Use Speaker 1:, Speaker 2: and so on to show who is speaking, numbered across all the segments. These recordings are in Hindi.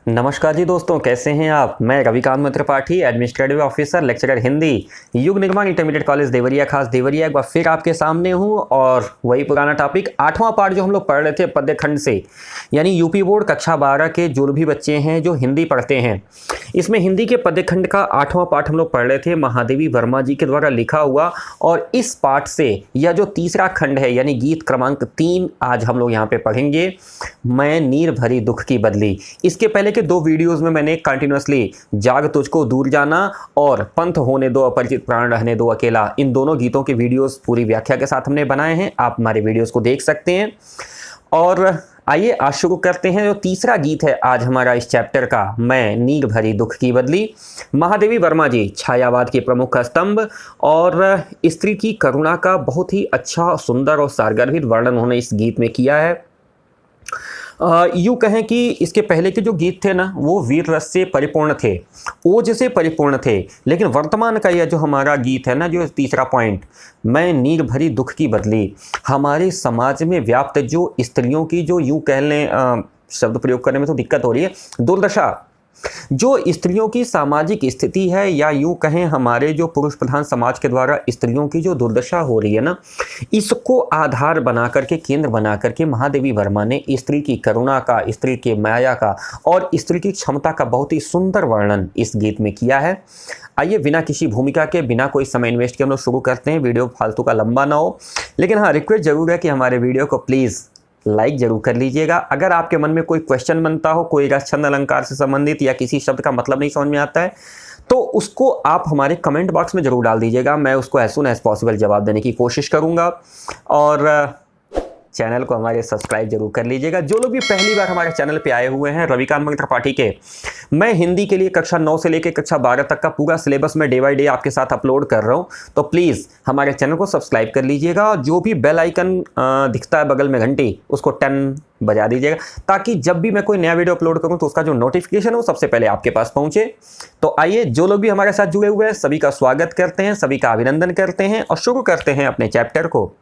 Speaker 1: नमस्कार जी दोस्तों, कैसे हैं आप। मैं रविकांत मित्र पाठी, एडमिनिस्ट्रेटिव ऑफिसर, लेक्चरर हिंदी, युग निर्माण इंटरमीडिएट कॉलेज देवरिया, खास देवरिया, एक बार फिर आपके सामने हूं। और वही पुराना टॉपिक 8वां पार्ट जो हम लोग पढ़ रहे थे पद्य खंड से, यानी यूपी बोर्ड कक्षा 12 के जो भी बच्चे हैं जो हिंदी पढ़ते हैं, इसमें हिंदी के पद्य खंड का 8वां पार्ट हम लोग पढ़ रहे थे, महादेवी वर्मा जी के द्वारा लिखा हुआ। और इस पार्ट से यह जो तीसरा खंड है यानी गीत क्रमांक 3 आज हम लोग यहाँ पे पढ़ेंगे, मैं नीर भरी दुख की बदली। इसके पहले के दो वीडियोस में मैंने कंटिन्यूअसली जाग तुझको दूर जाना और पंथ होने दो अपरिचित प्राण रहने दो अकेला, इन दोनों गीतों के वीडियोस पूरी व्याख्या के साथ हमने बनाए हैं। आप हमारे वीडियोस को देख सकते हैं। और आइए आज शुरू करते हैं। जो तीसरा गीत है आज हमारा इस चैप्टर का, मैं नीर भरी दुख की बदली। महादेवी वर्मा जी छायावाद के प्रमुख स्तंभ और स्त्री की करुणा का बहुत ही अच्छा, सुंदर और सारगर्भित वर्णन उन्होंने इस गीत में किया है। यूँ कहें कि इसके पहले के जो गीत थे ना, वो वीर रस से परिपूर्ण थे, ओज से परिपूर्ण थे। लेकिन वर्तमान का यह जो हमारा गीत है ना, जो तीसरा पॉइंट, मैं नीर भरी दुख की बदली, हमारे समाज में व्याप्त जो स्त्रियों की जो यूँ कह लें, शब्द प्रयोग करने में तो दिक्कत हो रही है, दुर्दशा, जो स्त्रियों की सामाजिक स्थिति है, या यूं कहें हमारे जो पुरुष प्रधान समाज के द्वारा स्त्रियों की जो दुर्दशा हो रही है ना, इसको आधार बना करके, केंद्र बना करके महादेवी वर्मा ने स्त्री की करुणा का, स्त्री के माया का और स्त्री की क्षमता का बहुत ही सुंदर वर्णन इस गीत में किया है। आइए बिना किसी भूमिका के, बिना कोई समय इन्वेस्ट किए हम लोग शुरू करते हैं। वीडियो फालतू का लंबा ना हो, लेकिन हाँ रिक्वेस्ट जरूर है कि हमारे वीडियो को प्लीज़ लाइक जरूर कर लीजिएगा। अगर आपके मन में कोई क्वेश्चन बनता हो, कोई रस छंद अलंकार से संबंधित या किसी शब्द का मतलब नहीं समझ में आता है, तो उसको आप हमारे कमेंट बॉक्स में जरूर डाल दीजिएगा। मैं उसको एज सून एज पॉसिबल जवाब देने की कोशिश करूंगा। और चैनल को हमारे सब्सक्राइब जरूर कर लीजिएगा। जो लोग भी पहली बार हमारे चैनल पे आए हुए हैं, रविकांत मित्र पाठी के, मैं हिंदी के लिए कक्षा 9 से लेकर कक्षा 12 तक का पूरा सिलेबस में डे बाय डे आपके साथ अपलोड कर रहा हूँ। तो प्लीज़ हमारे चैनल को सब्सक्राइब कर लीजिएगा और जो भी बेल आइकन दिखता है बगल में घंटी, उसको 10 बजा दीजिएगा, ताकि जब भी मैं कोई नया वीडियो अपलोड करूं तो उसका जो नोटिफिकेशन है वो सबसे पहले आपके पास पहुंचे। तो आइए, जो लोग भी हमारे साथ जुड़े हुए हैं सभी का स्वागत करते हैं, सभी का अभिनंदन करते हैं और शुरू करते हैं अपने चैप्टर को।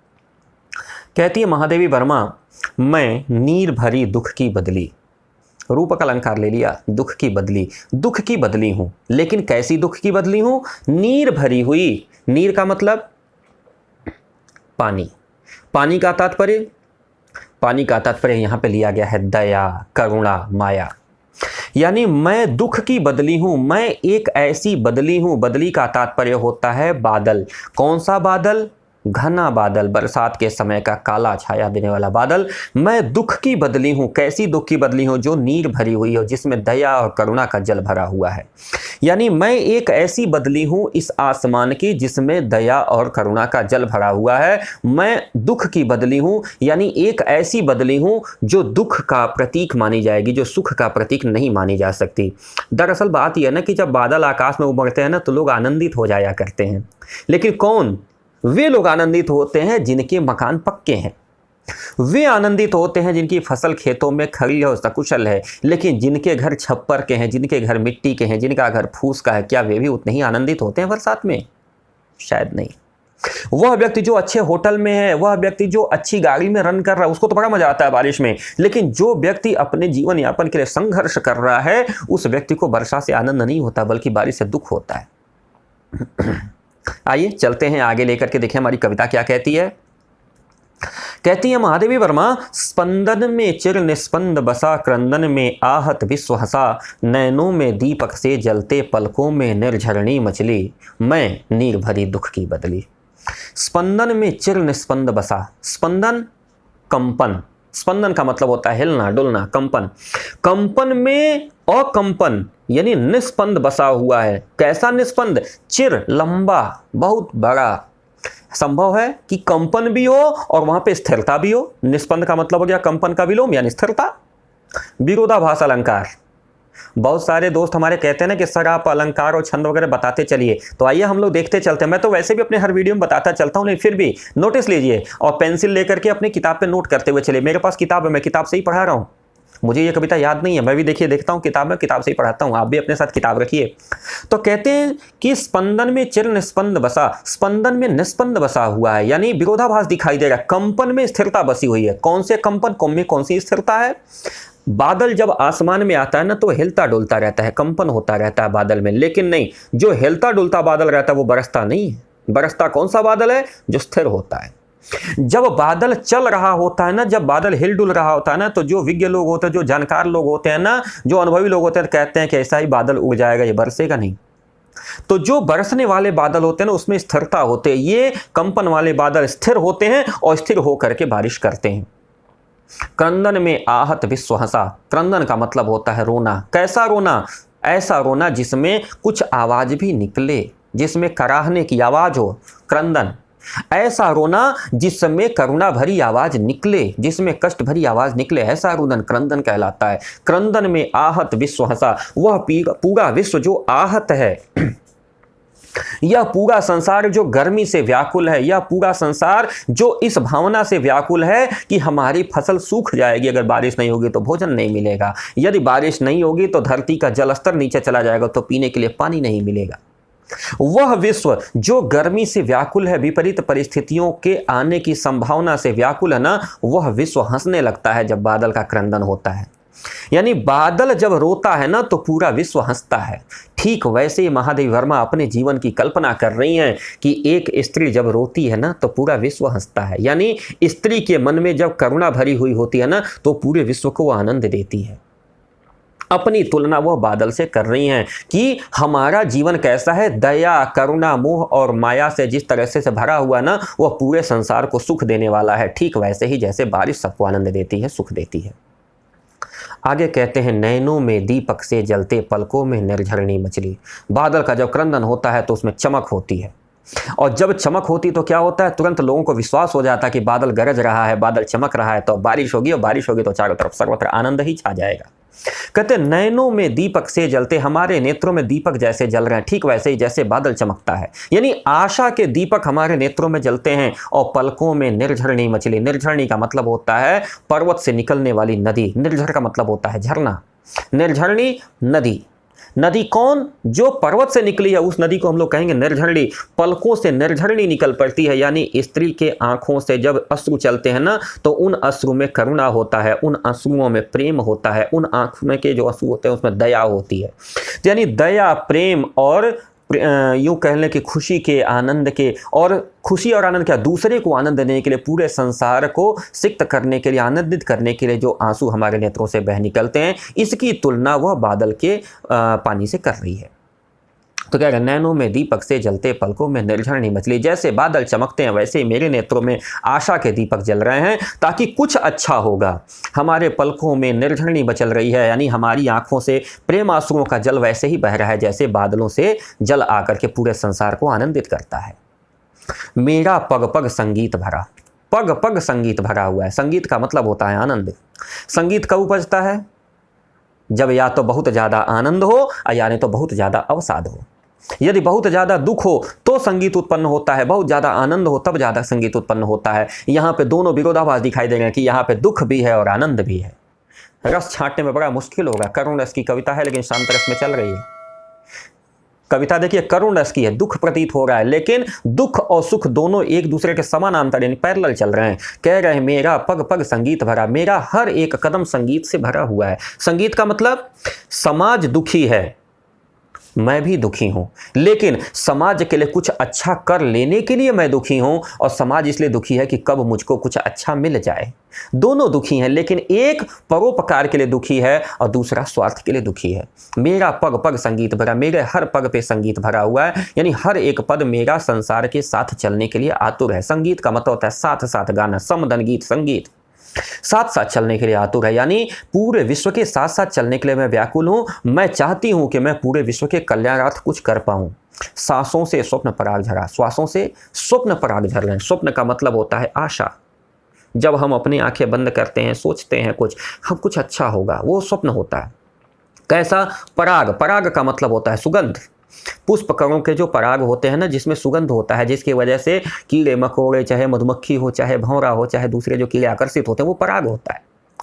Speaker 1: कहती है महादेवी वर्मा, मैं नीर भरी दुख की बदली, रूपक अलंकार ले लिया, दुख की बदली, दुख की बदली हूं। लेकिन कैसी दुख की बदली हूं? नीर भरी हुई। नीर का मतलब पानी, पानी का तात्पर्य, पानी का तात्पर्य यहां पे लिया गया है दया, करुणा, माया। यानी मैं दुख की बदली हूं, मैं एक ऐसी बदली हूं। बदली का तात्पर्य होता है बादल। कौन सा बादल? घना बादल, बरसात के समय का काला छाया देने वाला बादल। मैं दुख की बदली हूं। कैसी दुख की बदली हूं? जो नीर भरी हुई हो, जिसमें दया और करुणा का जल भरा हुआ है। यानी मैं एक ऐसी बदली हूं इस आसमान की जिसमें दया और करुणा का जल भरा हुआ है। मैं दुख की बदली हूं, यानी एक ऐसी बदली हूं जो दुख का प्रतीक मानी जाएगी, जो सुख का प्रतीक नहीं मानी जा सकती। दरअसल बात यह है ना कि जब बादल आकाश में उमड़ते हैं ना, तो लोग आनंदित हो जाया करते हैं। लेकिन कौन? वे लोग आनंदित होते हैं जिनके मकान पक्के हैं, वे आनंदित होते हैं जिनकी फसल खेतों में खड़ी है और सकुशल है। लेकिन जिनके घर छप्पर के हैं, जिनके घर मिट्टी के हैं, जिनका घर फूस का है, क्या वे भी उतने ही आनंदित होते हैं बरसात में? शायद नहीं। वह व्यक्ति जो अच्छे होटल में है, वह व्यक्ति जो अच्छी गाड़ी में रन कर रहा है, उसको तो बड़ा मजा आता है बारिश में। लेकिन जो व्यक्ति अपने जीवन यापन के लिए संघर्ष कर रहा है, उस व्यक्ति को वर्षा से आनंद नहीं होता, बल्कि बारिश से दुख होता है। आइए चलते हैं आगे लेकर के, देखें हमारी कविता क्या कहती है। कहती है महादेवी वर्मा, स्पंदन में चिर निस्पंद बसा, क्रंदन में आहत विश्व हंसा, नैनों में दीपक से जलते, पलकों में निर्झरणी मचली, मैं नीर भरी दुख की बदली। स्पंदन में चिर निस्पंद बसा। स्पंदन कंपन, स्पंदन का मतलब होता है हिलना डुलना, कंपन। कंपन में अकंपन यानी निस्पंद बसा हुआ है। कैसा निस्पंद? चिर, लंबा, बहुत बड़ा। संभव है कि कंपन भी हो और वहां पे स्थिरता भी हो। निस्पंद का मतलब हो गया कंपन का विलोम यानी स्थिरता। विरोधाभास अलंकार। बहुत सारे दोस्त हमारे कहते हैं ना कि सर आप अलंकार और छंद वगैरह बताते चलिए, तो आइए हम लोग देखते चलते हैं। मैं तो वैसे भी अपने हर वीडियो में बताता चलता हूं, लेकिन फिर भी नोटिस लीजिए और पेंसिल लेकर के अपनी किताब पे नोट करते हुए चलिए। मेरे पास किताब है, मैं किताब से ही पढ़ा रहा हूं। मुझे ये कविता याद नहीं है, मैं भी देखिए देखता हूँ किताब में, किताब से ही पढ़ाता हूँ। आप भी अपने साथ किताब रखिए। तो कहते हैं कि स्पंदन में चिर निस्पंद बसा, स्पंदन में निस्पंद बसा हुआ है, यानी विरोधाभास दिखाई दे रहा है। कंपन में स्थिरता बसी हुई है। कौन से कंपन में कौन सी स्थिरता है? बादल जब आसमान में आता है ना तो हिलता डुलता रहता है, कंपन होता रहता है बादल में, लेकिन नहीं, जो हिलता डुलता बादल रहता है वो बरसता नहीं है। बरसता कौन सा बादल है? जो स्थिर होता है। जब बादल चल रहा होता है ना, जब बादल हिल डुल रहा होता है ना, तो जो विज्ञ लोग होते हैं, जो जानकार लोग होते हैं ना, जो अनुभवी लोग होते हैं, कहते हैं कि ऐसा ही बादल उड़ जाएगा, ये बरसेगा नहीं। तो जो बरसने वाले बादल होते हैं ना, उसमें स्थिरता होते हैं। ये कंपन वाले बादल स्थिर होते हैं और स्थिर होकर के बारिश करते हैं। क्रंदन में आहत विश्व हंसा। क्रंदन का मतलब होता है रोना। कैसा रोना? ऐसा रोना जिसमें कुछ आवाज भी निकले, जिसमें कराहने की आवाज हो, क्रंदन। ऐसा रोना जिसमें करुणा भरी आवाज निकले, जिसमें कष्ट भरी आवाज निकले, ऐसा रुदन क्रंदन कहलाता है। क्रंदन में आहत विश्व हंसा। वह पूरा विश्व जो आहत है, यह पूरा संसार जो गर्मी से व्याकुल है, यह पूरा संसार जो इस भावना से व्याकुल है कि हमारी फसल सूख जाएगी, अगर बारिश नहीं होगी तो भोजन नहीं मिलेगा, यदि बारिश नहीं होगी तो धरती का जल स्तर नीचे चला जाएगा, तो पीने के लिए पानी नहीं मिलेगा। वह विश्व जो गर्मी से व्याकुल है, विपरीत परिस्थितियों के आने की संभावना से व्याकुल है ना, वह विश्व हंसने लगता है जब बादल का क्रंदन होता है। यानी बादल जब रोता है ना तो पूरा विश्व हंसता है। ठीक वैसे ही महादेवी वर्मा अपने जीवन की कल्पना कर रही हैं कि एक स्त्री जब रोती है ना तो पूरा विश्व हंसता है। यानी स्त्री के मन में जब करुणा भरी हुई होती है ना तो पूरे विश्व को वो आनंद देती है। अपनी तुलना वह बादल से कर रही हैं कि हमारा जीवन कैसा है, दया, करुणा, मोह और माया से जिस तरह से भरा हुआ ना, वह पूरे संसार को सुख देने वाला है। ठीक वैसे ही जैसे बारिश सबको आनंद देती है, सुख देती है। आगे कहते हैं, नैनों में दीपक से जलते, पलकों में निर्झरणी मछली। बादल का जब क्रंदन होता है तो उसमें चमक होती है, और जब चमक होती तो क्या होता है, तुरंत लोगों को विश्वास हो जाता है कि बादल गरज रहा है, बादल चमक रहा है, तो बारिश होगी, और बारिश होगी तो चारों तरफ सर्वत्र आनंद ही छा जाएगा। कहते नैनों में दीपक से जलते, हमारे नेत्रों में दीपक जैसे जल रहे हैं, ठीक वैसे ही जैसे बादल चमकता है। यानी आशा के दीपक हमारे नेत्रों में जलते हैं। और पलकों में निर्झरणी मछली। निर्झरणी का मतलब होता है पर्वत से निकलने वाली नदी। निर्झर का मतलब होता है झरना। निर्झरणी नदी। नदी कौन? जो पर्वत से निकली है उस नदी को हम लोग कहेंगे निर्झरणी। पलकों से निर्झरणी निकल पड़ती है, यानी स्त्री के आंखों से जब अश्रु चलते हैं ना तो उन अश्रु में करुणा होता है, उन अश्रुओं में प्रेम होता है, उन आंखों में के जो अश्रु होते हैं उसमें दया होती है। यानी दया, प्रेम और यूँ कह लें कि खुशी के, आनंद के, और खुशी और आनंद क्या, दूसरे को आनंद देने के लिए, पूरे संसार को सिक्त करने के लिए, आनंदित करने के लिए जो आंसू हमारे नेत्रों से बह निकलते हैं, इसकी तुलना वह बादल के पानी से कर रही है। तो कह रहे नैनों में दीपक से जलते, पलकों में निर्झरणी मछली। जैसे बादल चमकते हैं वैसे ही मेरे नेत्रों में आशा के दीपक जल रहे हैं, ताकि कुछ अच्छा होगा। हमारे पलकों में निर्झरणी बचल रही है, यानी हमारी आंखों से प्रेम आंसुओं का जल वैसे ही बह रहा है जैसे बादलों से जल आकर के पूरे संसार को आनंदित करता है। मेरा पग पग संगीत भरा। पग पग संगीत भरा हुआ है। संगीत का मतलब होता है आनंद। संगीत कब उपजता है? जब या तो बहुत ज़्यादा आनंद हो या नहीं तो बहुत ज़्यादा अवसाद हो। यदि बहुत ज़्यादा दुख हो तो संगीत उत्पन्न होता है, बहुत ज़्यादा आनंद हो तब ज़्यादा संगीत उत्पन्न होता है। यहाँ पे दोनों विरोधाभास दिखाई दे रहे हैं कि यहाँ पे दुख भी है और आनंद भी है। रस छांटने में बड़ा मुश्किल होगा। करुण रस की कविता है लेकिन शांत रस में चल रही है। कविता देखिए करुण रस की है, दुख प्रतीत हो रहा है, लेकिन दुख और सुख दोनों एक दूसरे के समानांतर यानी पैरेलल चल रहे हैं। कह रहे हैं मेरा पग पग संगीत भरा, मेरा हर एक कदम संगीत से भरा हुआ है। संगीत का मतलब समाज दुखी है, मैं भी दुखी हूं, लेकिन समाज के लिए कुछ अच्छा कर लेने के लिए मैं दुखी हूं, और समाज इसलिए दुखी है कि कब मुझको कुछ अच्छा मिल जाए। दोनों दुखी हैं, लेकिन एक परोपकार के लिए दुखी है और दूसरा स्वार्थ के लिए दुखी है। मेरा पग पग संगीत भरा, मेरे हर पग पे संगीत भरा हुआ है, यानी हर एक पद मेरा संसार के साथ चलने के लिए आतुर है। संगीत का मतलब होता है साथ साथ गाना, समदन गीत संगीत, साथ साथ चलने के लिए आतुर है, यानी पूरे विश्व के साथ साथ चलने के लिए मैं व्याकुल हूं। मैं चाहती हूं कि मैं पूरे विश्व के कल्याणार्थ कुछ कर पाऊं। सांसों से स्वप्न पराग झरा, श्वासों से स्वप्न पराग झर रहे हैं। स्वप्न का मतलब होता है आशा। जब हम अपनी आंखें बंद करते हैं, सोचते हैं कुछ अच्छा होगा, वो स्वप्न होता है। कैसा? पराग। पराग का मतलब होता है सुगंध। पुष्पकणों के जो पराग होते हैं ना, जिसमें सुगंध होता है, जिसकी वजह से कीड़े मकोड़े, चाहे मधुमक्खी हो, चाहे भंवरा हो, चाहे दूसरे जो कीड़े आकर्षित होते हैं, वो पराग होता है।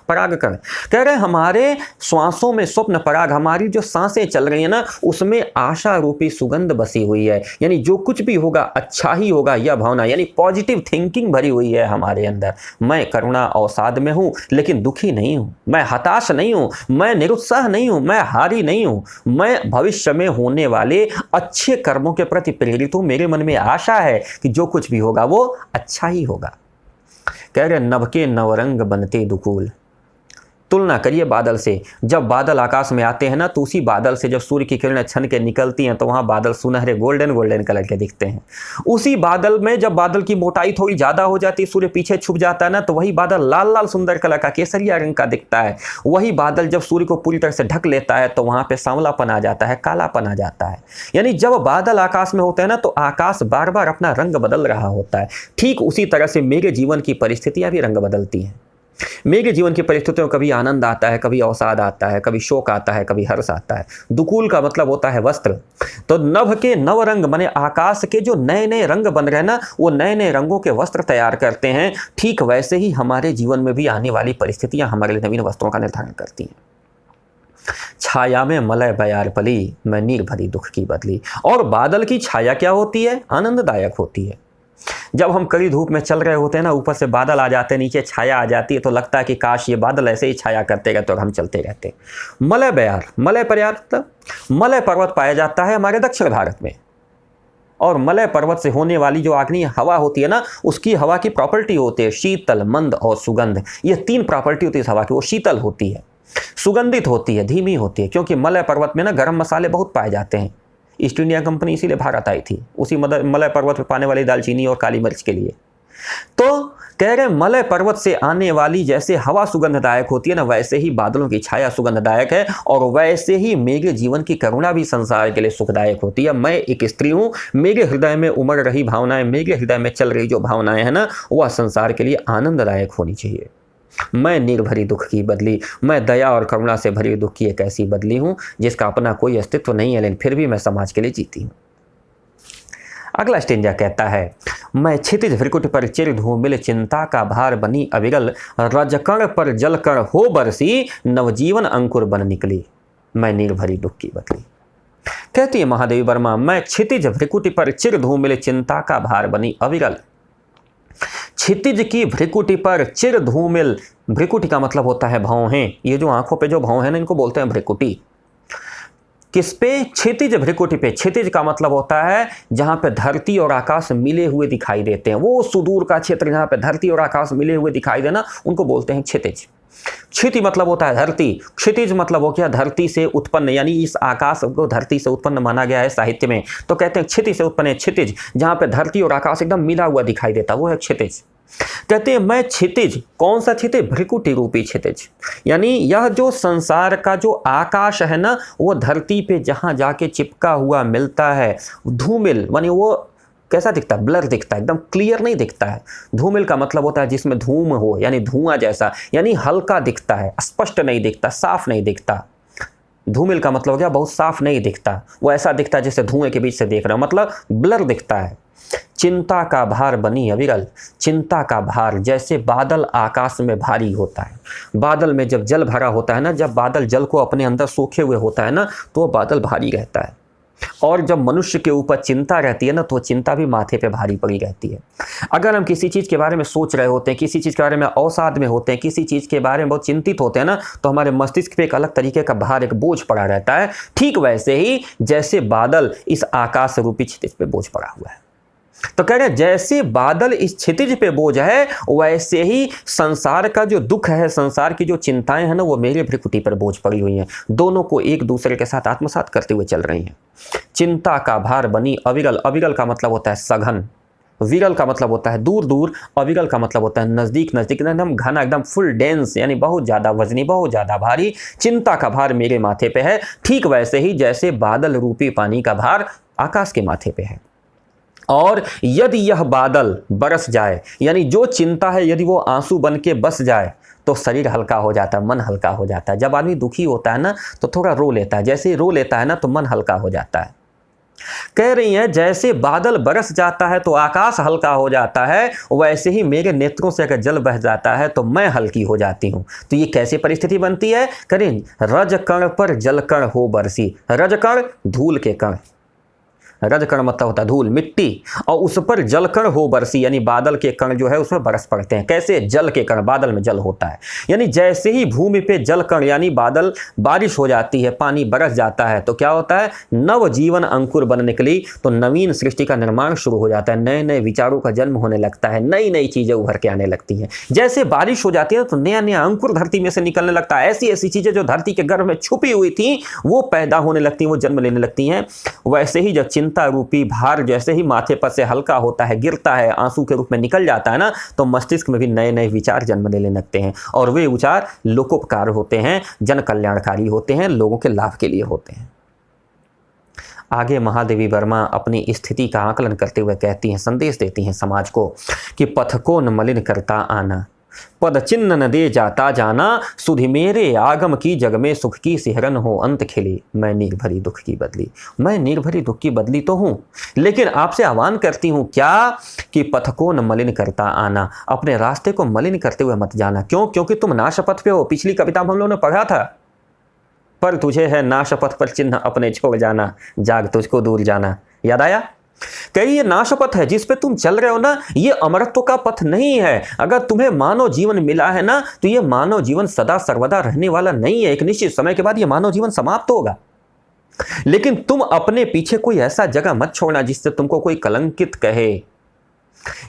Speaker 1: परागकण। कह रहे हमारे श्वासों में स्वप्न पराग, हमारी जो सांसें चल रही है ना उसमें आशा रूपी सुगंध बसी हुई है, यानी जो कुछ भी होगा अच्छा ही होगा, यह भावना यानी पॉजिटिव थिंकिंग भरी हुई है हमारे अंदर। मैं करुणा अवसाद में हूँ लेकिन दुखी नहीं हूँ, मैं हताश नहीं हूँ, मैं निरुत्साह नहीं हूँ, मैं हारी नहीं हूँ, मैं भविष्य में होने वाले अच्छे कर्मों के प्रति प्रेरित हूँ। मेरे मन में आशा है कि जो कुछ भी होगा वो अच्छा ही होगा। कह रहे नभ के नवरंग बनते दुकूल। तुलना करिए बादल से। जब बादल आकाश में आते हैं ना तो उसी बादल से जब सूर्य की किरणें छन के निकलती हैं तो वहाँ बादल सुनहरे गोल्डन गोल्डन कलर के दिखते हैं। उसी बादल में जब बादल की मोटाई थोड़ी ज़्यादा हो जाती है, सूर्य पीछे छुप जाता है ना, तो वही बादल लाल लाल सुंदर कलर का केसरिया रंग का दिखता है। वही बादल जब सूर्य को पूरी तरह से ढक लेता है तो वहाँ पर सांवलापन आ जाता है, कालापन आ जाता है। यानी जब बादल आकाश में होते हैं ना तो आकाश बार बार अपना रंग बदल रहा होता है। ठीक उसी तरह से मेरे जीवन की परिस्थितियाँ भी रंग बदलती हैं। मेरे जीवन की परिस्थितियों में कभी आनंद आता है, कभी अवसाद आता है, कभी शोक आता है, कभी हर्ष आता है। दुकूल का मतलब होता है वस्त्र। तो नभ के नव रंग माने आकाश के जो नए नए रंग बन रहे हैं ना, वो नए नए रंगों के वस्त्र तैयार करते हैं। ठीक वैसे ही हमारे जीवन में भी आने वाली परिस्थितियां हमारे लिए नवीन वस्त्रों का निर्धारण करती हैं। छाया में मलय बयार पली, मैं नीर भरी दुख की बदली। और बादल की छाया क्या होती है? आनंददायक होती है। जब हम कड़ी धूप में चल रहे होते हैं ना, ऊपर से बादल आ जाते हैं, नीचे छाया आ जाती है, तो लगता है कि काश ये बादल ऐसे ही छाया करते रहते और हम चलते रहते। मलय बयार, मलय पर्याप्त, मलय पर्वत पाया जाता है हमारे दक्षिण भारत में। और मलय पर्वत से होने वाली जो आग्नेय हवा होती है ना, उसकी हवा की प्रॉपर्टी होती है शीतल, मंद और सुगंध। ये तीन प्रॉपर्टी होती है इस हवा की। वो शीतल होती है, सुगंधित होती है, धीमी होती है, क्योंकि मलय पर्वत में ना गर्म मसाले बहुत पाए जाते हैं। ईस्ट इंडिया कंपनी इसीलिए भारत आई थी, उसी मलय पर्वत पर पाने वाली दालचीनी और काली मिर्च के लिए। तो कह रहे मलय पर्वत से आने वाली जैसे हवा सुगंधदायक होती है ना, वैसे ही बादलों की छाया सुगंधदायक है। और वैसे ही मेरे जीवन की करुणा भी संसार के लिए सुखदायक होती है। मैं एक स्त्री हूँ, मेरे हृदय में उमड़ रही भावनाएं, मेरे हृदय में चल रही जो भावनाएं हैं ना, वह संसार के लिए आनंददायक होनी चाहिए। मैं निर्भरी दुख की बदली, मैं दया और करुणा से भरी दुख की एक ऐसी बदली हूं जिसका अपना कोई अस्तित्व नहीं है, लेकिन फिर भी मैं समाज के लिए जीती हूं। अगला स्टेंजा कहता है, मैं क्षितिज भ्रिकुट पर चिर धूमिल, चिंता का भार बनी अविरल, रजकण पर जलकण हो बरसी, नवजीवन अंकुर बन निकली, मैं निर्भरी दुख की बदली। कहती है महादेवी वर्मा, मैं क्षितिज भ्रिकुट पर चिर धूमिल, चिंता का भार बनी अविरल। क्षितिज की भ्रिकुटी पर चिर धूमिल, भ्रिकुटी का मतलब होता है भौहें। ये जो आंखों पे जो भौं है ना, इनको बोलते हैं भ्रिकुटी। किस पे? क्षितिज भ्रिकुटी पे। क्षितिज का मतलब होता है जहां पे धरती और आकाश मिले हुए दिखाई देते हैं, वो सुदूर का क्षेत्र जहां पे धरती और आकाश मिले हुए दिखाई देना, उनको बोलते हैं क्षितिज। क्षिति मतलब होता है धरती, क्षितिज मतलब हो गया धरती से उत्पन्न, यानी इस आकाश को धरती से उत्पन्न माना गया है साहित्य में, तो कहते हैं क्षिति से उत्पन्न है क्षितिज। जहां पे धरती और आकाश एकदम मिला हुआ दिखाई देता वो है क्षितिज। कहते हैं मैं क्षितिज, कौन सा क्षितिज? भ्रिकुटी रूपी क्षितिज। यानी यह जो संसार का जो आकाश है ना, वो धरती पे जहां जाके चिपका हुआ मिलता है, धूमिल मानी वो कैसा दिखता है? ब्लर दिखता है, एकदम क्लियर नहीं दिखता है। धूमिल का मतलब होता है जिसमें धूम हो, यानी धुआं जैसा, यानी हल्का दिखता है, स्पष्ट नहीं दिखता, साफ नहीं दिखता। धूमिल का मतलब हो गया बहुत साफ नहीं दिखता, वो ऐसा दिखता है जैसे धुएं के बीच से देख रहे हो, मतलब ब्लर दिखता है। चिंता का भार बनी अविरल, चिंता का भार जैसे बादल आकाश में भारी होता है। बादल में जब जल भरा होता है ना, जब बादल जल को अपने अंदर सोखे हुए होता है ना, तो बादल भारी रहता है। और जब मनुष्य के ऊपर चिंता रहती है ना, तो चिंता भी माथे पे भारी पड़ी रहती है। अगर हम किसी चीज़ के बारे में सोच रहे होते हैं, किसी चीज़ के बारे में अवसाद में होते हैं, किसी चीज़ के बारे में बहुत चिंतित होते हैं ना, तो हमारे मस्तिष्क पे एक अलग तरीके का भार, एक बोझ पड़ा रहता है। ठीक वैसे ही जैसे बादल इस आकाश रूपी क्षितिज पे बोझ पड़ा हुआ है। तो कह रहे जैसे बादल इस क्षितिज पे बोझ है, वैसे ही संसार का जो दुख है, संसार की जो चिंताएं हैं ना, वो मेरे भ्रिकुटी पर बोझ पड़ी हुई हैं। दोनों को एक दूसरे के साथ आत्मसात करते हुए चल रही हैं। चिंता का भार बनी अविरल, अविरल का मतलब होता है सघन, विरल का मतलब होता है दूर दूर, अविरल का मतलब होता है नजदीक नजदीक, एकदम घना, एकदम फुल डेंस, यानी बहुत ज्यादा वजनी, बहुत ज्यादा भारी। चिंता का भार मेरे माथे पे है, ठीक वैसे ही जैसे बादल रूपी पानी का भार आकाश के माथे पे है। और यदि यह बादल बरस जाए, यानी जो चिंता है यदि वो आंसू बन के बस जाए, तो शरीर हल्का हो जाता है, मन हल्का हो जाता है। जब आदमी दुखी होता है ना, तो थोड़ा रो लेता है, जैसे ही रो लेता है ना, तो मन हल्का हो जाता है। कह रही हैं जैसे बादल बरस जाता है तो आकाश हल्का हो जाता है, वैसे ही मेरे नेत्रों से अगर जल बह जाता है तो मैं हल्की हो जाती हूँ। तो ये कैसे परिस्थिति बनती है? करें, रज कण पर जल कण हो बरसी। रज कण धूल के कण, रज कण मतलब होता है धूल, मिट्टी, और उस पर जल कण हो बरसी, यानी बादल के कण जो है उसमें बरस पड़ते हैं। कैसे? जल के कण, बादल में जल होता है। यानी जैसे ही भूमि पे जल कण यानी बादल, बारिश हो जाती है, पानी बरस जाता है, तो क्या होता है? नव जीवन अंकुर बन निकली, तो नवीन सृष्टि का निर्माण शुरू हो जाता है, नए नए विचारों का जन्म होने लगता है, नई नई चीजें उभर के आने लगती हैं। जैसे बारिश हो जाती है तो नया नया अंकुर धरती में से निकलने लगता है, ऐसी ऐसी चीजें जो धरती के गर्भ में छुपी हुई थी वो पैदा होने लगती हैं, वो जन्म लेने लगती हैं। वैसे ही जब चिंता रूपी भार जैसे ही माथे पर से हल्का होता है, गिरता है, आंसू के रूप में निकल जाता है ना, तो मस्तिष्क में भी नए नए विचार जन्म लेने लगते हैं, और वे विचार लोकोपकार होते हैं, जन कल्याणकारी होते हैं, लोगों के लाभ के लिए होते हैं। आगे महादेवी वर्मा अपनी स्थिति का आकलन करते हुए कहती हैं, संदेश देती हैं समाज को कि पथ को न मलिन करता आना, पद चिन्ह न दे जाता जाना, सुधि मेरे आगम की जग में सुख की सिहरन हो अंत खिली, मैं निर्भरी दुख की बदली। मैं निर्भरी दुख की बदली तो हूँ, लेकिन आपसे आह्वान करती हूँ क्या कि पथ को न मलिन करता आना, अपने रास्ते को मलिन करते हुए मत जाना। क्यों? क्योंकि तुम नाशपथ पे हो। पिछली कविता में हम लोगों ने पढ़ा था, पर तुझे है नाशपथ पर चिन्ह अपने छोड़ जाना, जाग तुझको दूर जाना। याद आया? कहीं ये नाशपथ है जिस पे तुम चल रहे हो ना, ये अमरत्व का पथ नहीं है। अगर तुम्हें मानव जीवन मिला है ना, तो ये मानव जीवन सदा सर्वदा रहने वाला नहीं है। एक निश्चित समय के बाद ये मानव जीवन समाप्त होगा। लेकिन तुम अपने पीछे कोई ऐसा जगह मत छोड़ना जिससे तुमको कोई कलंकित कहे।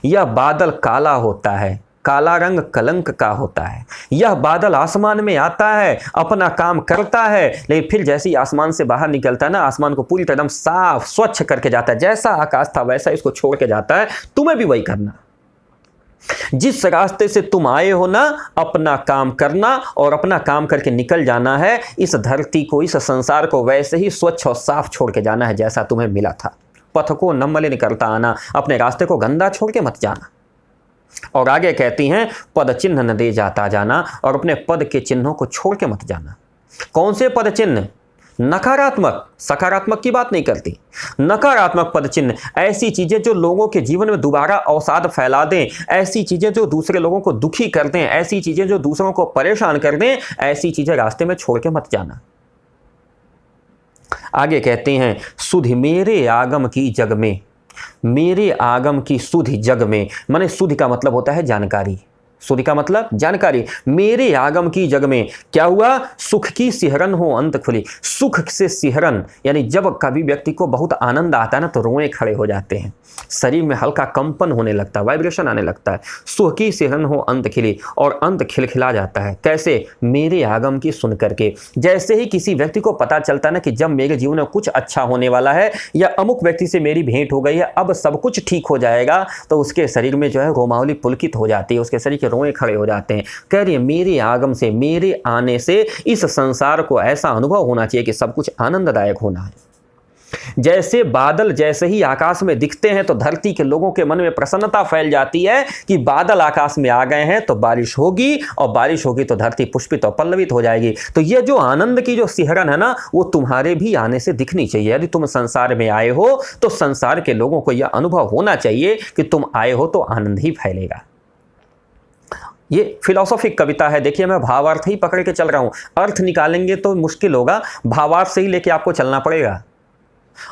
Speaker 1: यह बादल काला होता है, काला रंग कलंक का होता है। यह बादल आसमान में आता है, अपना काम करता है, लेकिन फिर जैसे ही आसमान से बाहर निकलता है ना, आसमान को पूरी तरह साफ स्वच्छ करके जाता है। जैसा आकाश था वैसा इसको छोड़ के जाता है। तुम्हें भी वही करना। जिस रास्ते से तुम आए हो ना, अपना काम करना और अपना काम करके निकल जाना है। इस धरती को, इस संसार को वैसे ही स्वच्छ और साफ छोड़ के जाना है जैसा तुम्हें मिला था। पथ को न मलिन करता आना, अपने रास्ते को गंदा छोड़ के मत जाना। और आगे कहती हैं पद चिन्ह न दे जाता जाना, और अपने पद के चिन्हों को छोड़ के मत जाना। कौन से पद चिन्ह? नकारात्मक, सकारात्मक की बात नहीं करती। नकारात्मक पद चिन्ह, ऐसी चीजें जो लोगों के जीवन में दोबारा अवसाद फैला दें, ऐसी चीजें जो दूसरे लोगों को दुखी कर दें, ऐसी चीजें जो दूसरों को परेशान कर दें, ऐसी चीजें रास्ते में छोड़ के मत जाना। आगे कहते हैं सुधि मेरे आगम की जग में, मेरे आगम की सुधि जग में, माने सुधि का मतलब होता है जानकारी। सुधि का मतलब जानकारी। मेरे आगम की जग में क्या हुआ? सुख की सिहरन हो अंत खुली। सुख से सिहरन यानी जब कभी व्यक्ति को बहुत आनंद आता है ना, तो रोए खड़े हो जाते हैं, शरीर में हल्का कंपन होने लगता है, वाइब्रेशन आने लगता है। सुख की सिहरन हो अंत खिली, और अंत खिलखिला जाता है। कैसे? मेरे आगम की सुन करके। जैसे ही किसी व्यक्ति को पता चलता है ना कि जब मेरे जीवन में कुछ अच्छा होने वाला है, या अमुक व्यक्ति से मेरी भेंट हो गई है, अब सब कुछ ठीक हो जाएगा, तो उसके शरीर में जो है रोमावली पुलकित हो जाती है, उसके शरीर के रोए खड़े हो जाते हैं। कह रही है मेरे आगम से, मेरे आने से इस संसार को ऐसा अनुभव होना चाहिए कि सब कुछ आनंददायक होना है। जैसे बादल जैसे ही आकाश में दिखते हैं तो धरती के लोगों के मन में प्रसन्नता फैल जाती है कि बादल आकाश में आ गए हैं तो बारिश होगी, और बारिश होगी तो धरती पुष्पित और पल्लवित हो जाएगी। तो ये जो आनंद की जो सिहरन है ना, वो तुम्हारे भी आने से दिखनी चाहिए। यदि तुम संसार में आए हो तो संसार के लोगों को यह अनुभव होना चाहिए कि तुम आए हो तो आनंद ही फैलेगा। ये फिलोसॉफिक कविता है। देखिए मैं भावार्थ ही पकड़ के चल रहा हूं, अर्थ निकालेंगे तो मुश्किल होगा, भावार्थ से ही लेके आपको चलना पड़ेगा।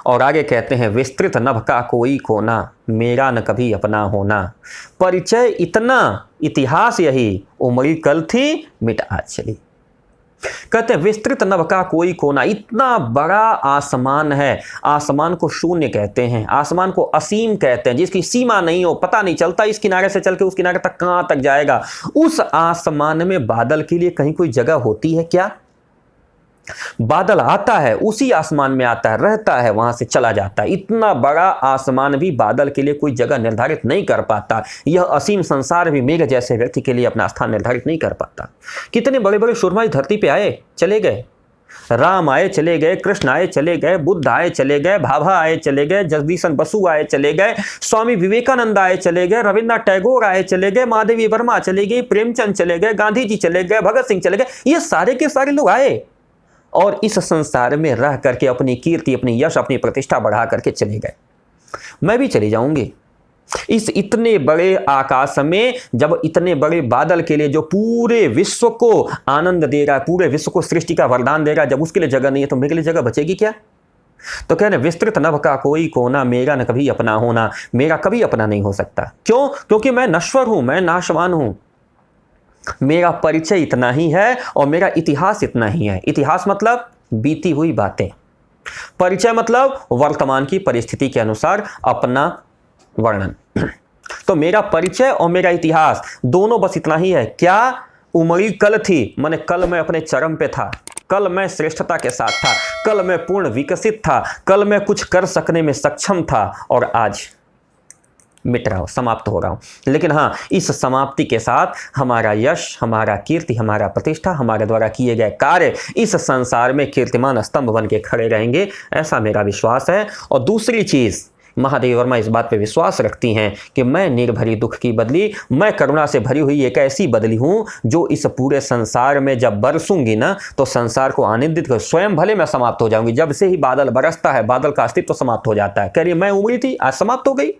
Speaker 1: और आगे कहते हैं विस्तृत नभ का कोई कोना, मेरा न कभी अपना होना, परिचय इतना इतिहास यही, उमरी कल थी मिट आज चली। कहते हैं विस्तृत नभ का कोई कोना, इतना बड़ा आसमान है। आसमान को शून्य कहते हैं, आसमान को असीम कहते हैं, जिसकी सीमा नहीं हो, पता नहीं चलता इस किनारे से चल के उस किनारे तक कहां तक जाएगा। उस आसमान में बादल के लिए कहीं कोई जगह होती है क्या? बादल आता है, उसी आसमान में आता है, रहता है, वहां से चला जाता है। इतना बड़ा आसमान भी बादल के लिए कोई जगह निर्धारित नहीं कर पाता। यह असीम संसार भी मेरे जैसे व्यक्ति के लिए अपना स्थान निर्धारित नहीं कर पाता। कितने बड़े बड़े शूरमा इस धरती पे आए चले गए, राम आए चले गए, कृष्ण आए चले गए, बुद्ध आए चले गए, भाभा आए चले गए, जगदीशन बसु आए चले गए, स्वामी विवेकानंद आए चले गए, रविन्द्रनाथ टैगोर आए चले गए, महादेवी वर्मा चले गई, प्रेमचंद चले गए, गांधी जी चले गए, भगत सिंह चले गए। ये सारे के सारे लोग आए, और इस संसार में रह करके अपनी कीर्ति, अपनी यश, अपनी प्रतिष्ठा बढ़ा करके चले गए। मैं भी चली जाऊंगी। इस इतने बड़े आकाश में जब इतने बड़े बादल के लिए जो पूरे विश्व को आनंद दे रहा है, पूरे विश्व को सृष्टि का वरदान दे रहा है, जब उसके लिए जगह नहीं है तो मेरे लिए जगह बचेगी क्या? तो कह रहे विस्तृत नभ का कोई कोना, मेरा न कभी अपना होना, मेरा कभी अपना नहीं हो सकता। क्यों? क्योंकि मैं नश्वर हूं, मैं नाशवान हूं। मेरा परिचय इतना ही है और मेरा इतिहास इतना ही है। इतिहास मतलब बीती हुई बातें, परिचय मतलब वर्तमान की परिस्थिति के अनुसार अपना वर्णन। तो मेरा परिचय और मेरा इतिहास दोनों बस इतना ही है। क्या उमड़ी कल थी, माने कल मैं अपने चरम पे था, कल मैं श्रेष्ठता के साथ था, कल मैं पूर्ण विकसित था, कल मैं कुछ कर सकने में सक्षम था, और आज मिट रहा हूं, समाप्त हो रहा हूं। लेकिन हाँ, इस समाप्ति के साथ हमारा यश, हमारा कीर्ति, हमारा प्रतिष्ठा, हमारे द्वारा किए गए कार्य इस संसार में कीर्तिमान स्तंभ बन के खड़े रहेंगे, ऐसा मेरा विश्वास है। और दूसरी चीज, महादेवी वर्मा इस बात पे विश्वास रखती हैं कि मैं निर्भरी दुख की बदली, मैं करुणा से भरी हुई एक ऐसी बदली हूं जो इस पूरे संसार में जब बरसूंगी ना तो संसार को आनंदित कर, स्वयं भले मैं समाप्त हो जाऊंगी। जब से ही बादल बरसता है, बादल का अस्तित्व समाप्त हो जाता है। कह रही मैं उमड़ी थी, आज समाप्त हो गई।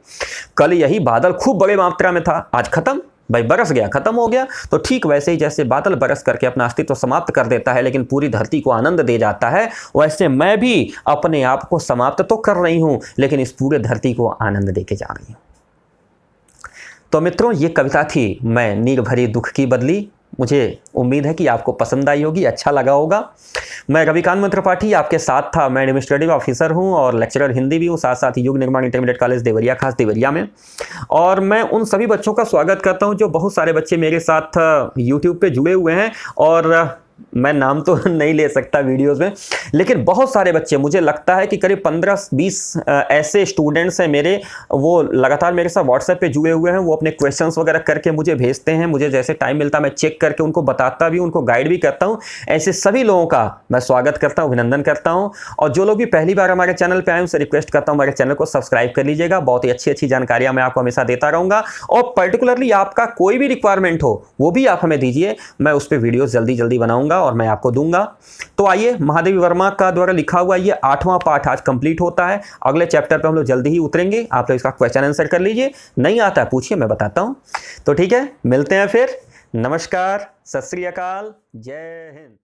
Speaker 1: कल यही बादल खूब बड़े मात्रा में था, आज खत्म, भाई बरस गया, खत्म हो गया। तो ठीक वैसे ही जैसे बादल बरस करके अपना अस्तित्व समाप्त कर देता है लेकिन पूरी धरती को आनंद दे जाता है, वैसे मैं भी अपने आप को समाप्त तो कर रही हूं लेकिन इस पूरे धरती को आनंद देके जा रही हूं। तो मित्रों, ये कविता थी मैं निर्भरी दुख की बदली। मुझे उम्मीद है कि आपको पसंद आई होगी, अच्छा लगा होगा। मैं रविकांत त्रिपाठी आपके साथ था। मैं एडमिनिस्ट्रेटिव ऑफिसर हूं और लेक्चरर हिंदी भी हूं, साथ साथ ही युग निर्माण इंटरमीडिएट कॉलेज देवरिया खास देवरिया में। और मैं उन सभी बच्चों का स्वागत करता हूं जो बहुत सारे बच्चे मेरे साथ यूट्यूब पे जुड़े हुए हैं, और मैं नाम तो नहीं ले सकता वीडियोस में, लेकिन बहुत सारे बच्चे, मुझे लगता है कि करीब 15-20 ऐसे स्टूडेंट्स हैं मेरे, वो लगातार मेरे साथ व्हाट्सएप पे जुड़े हुए हैं। वो अपने क्वेश्चंस वगैरह करके मुझे भेजते हैं। मुझे जैसे टाइम मिलता मैं चेक करके उनको बताता भी हूं, उनको गाइड भी करता हूं। ऐसे सभी लोगों का मैं स्वागत करता हूं, अभिनंदन करता हूं। और जो लोग भी पहली बार हमारे चैनल पर आए उनसे रिक्वेस्ट करता हूं हमारे चैनल को सब्सक्राइब कर लीजिएगा। बहुत ही अच्छी अच्छी जानकारियां मैं आपको हमेशा देता रहूंगा। और पर्टिकुलरली आपका कोई भी रिक्वायरमेंट हो वो भी आप हमें दीजिए, मैं उस पर वीडियो जल्दी जल्दी बनाऊंगा और मैं आपको दूंगा। तो आइए, महादेवी वर्मा का द्वारा लिखा हुआ ये 8वां पाठ आज कंप्लीट होता है। अगले चैप्टर पे हम लोग जल्दी ही उतरेंगे। आप लोग इसका क्वेश्चन आंसर कर लीजिए, नहीं आता है पूछिए, मैं बताता हूं। तो ठीक है, मिलते हैं फिर। नमस्कार, सत श्री अकाल, जय हिंद।